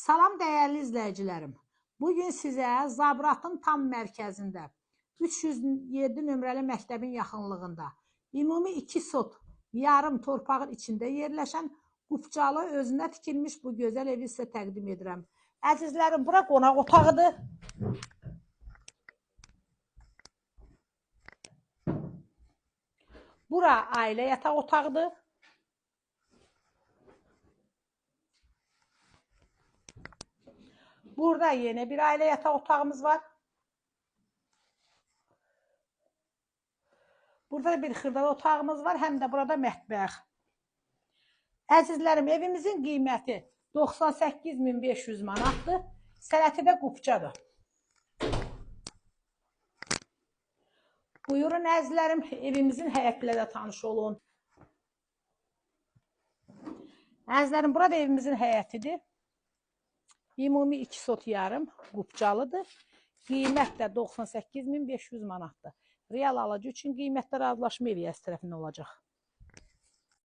Salam dəyərli izləyicilərim. Bugün sizə Zabratın tam mərkəzində 307 nömrəli məktəbin yaxınlığında ümumi 2 sot yarım torpağın içində yerləşən Qupcalı özünə tikilmiş bu gözəl evi sizə təqdim edirəm. Əzizlərim, bura qonaq otağıdır. Bura ailə yataq otağıdır. Burada yeni bir ailə yataq otağımız var. Burada bir xırdalı otağımız var, həm də burada mətbəx. Əzizlərim, evimizin qiyməti 98.500 manatdır. Sənəti də Qupcadır. Buyurun əzizlərim, evimizin həyətlə də tanış olun. Əzizlərim, burada evimizin həyətidir. Ümumi 2 sot yarım Qupcalıdır. Qiymət də 98.500 manatdır. Real alıcı üçün qiymətlər razılaşma eləyəsi tərəfindən olacaq.